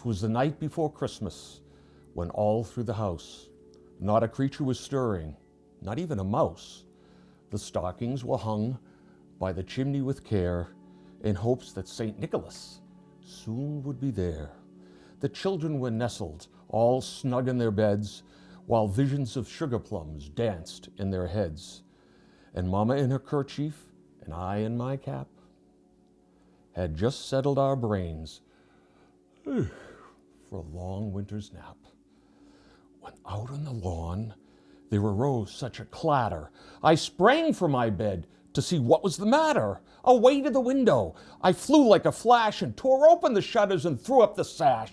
'Twas the night before Christmas, when all through the house not a creature was stirring, not even a mouse. The stockings were hung by the chimney with care, in hopes that St. Nicholas soon would be there. The children were nestled, all snug in their beds, while visions of sugar plums danced in their heads. And Mama in her kerchief, and I in my cap, had just settled our brains for a long winter's nap. When out on the lawn there arose such a clatter, I sprang from my bed to see what was the matter. Away to the window I flew like a flash, and tore open the shutters and threw up the sash.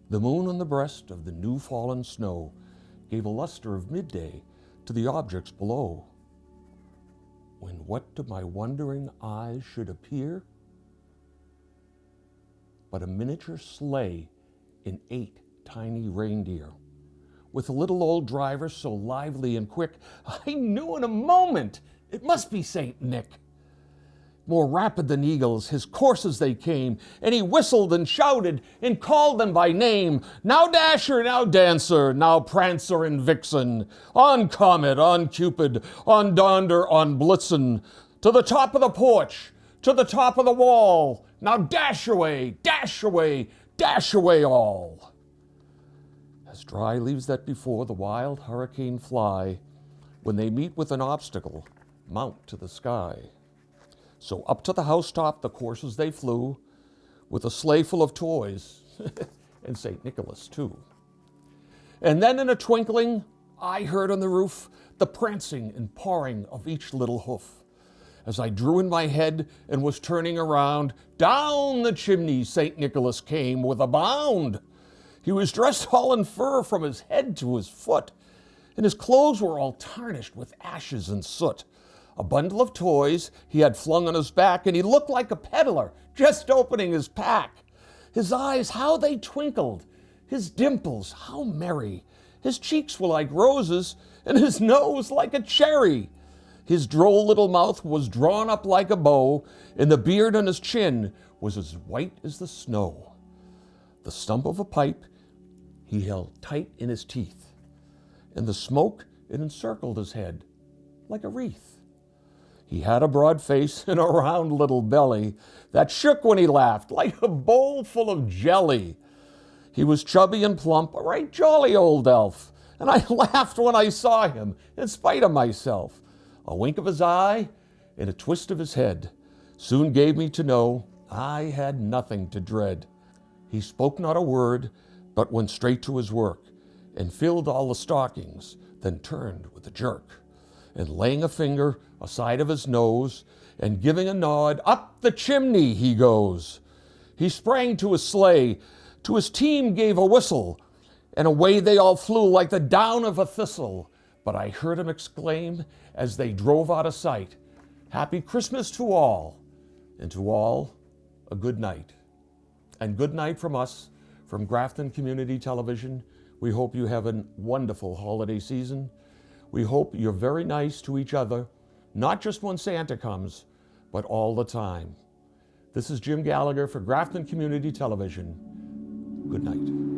The moon on the breast of the new fallen snow gave a luster of midday to the objects below, when what to my wondering eyes should appear but a miniature sleigh in 8 tiny reindeer, with a little old driver so lively and quick, I knew in a moment it must be Saint Nick. More rapid than eagles, his coursers they came, and he whistled and shouted and called them by name. Now Dasher, now Dancer, now Prancer and Vixen, on Comet, on Cupid, on Donder, on Blitzen, to the top of the porch, to the top of the wall. Now dash away, dash away, dash away all. As dry leaves that before the wild hurricane fly, when they meet with an obstacle, mount to the sky. So up to the housetop the coursers they flew, with a sleigh full of toys, and St. Nicholas too. And then in a twinkling, I heard on the roof the prancing and pawing of each little hoof. As I drew in my head and was turning around, down the chimney St. Nicholas came with a bound. He was dressed all in fur from his head to his foot, and his clothes were all tarnished with ashes and soot. A bundle of toys he had flung on his back, and he looked like a peddler just opening his pack. His eyes, how they twinkled, his dimples, how merry. His cheeks were like roses, and his nose like a cherry. His droll little mouth was drawn up like a bow, and the beard on his chin was as white as the snow. The stump of a pipe he held tight in his teeth, and the smoke it encircled his head like a wreath. He had a broad face and a round little belly that shook when he laughed like a bowl full of jelly. He was chubby and plump, a right jolly old elf, and I laughed when I saw him, in spite of myself. A wink of his eye and a twist of his head soon gave me to know I had nothing to dread. He spoke not a word, but went straight to his work, and filled all the stockings, then turned with a jerk, and laying a finger aside of his nose, and giving a nod, up the chimney he goes. He sprang to his sleigh, to his team gave a whistle, and away they all flew like the down of a thistle. But I heard him exclaim as they drove out of sight, Happy Christmas to all, and to all a good night. And good night from us, from Grafton Community Television. We hope you have a wonderful holiday season. We hope you're very nice to each other, not just when Santa comes, but all the time. This is Jim Gallagher for Grafton Community Television. Good night.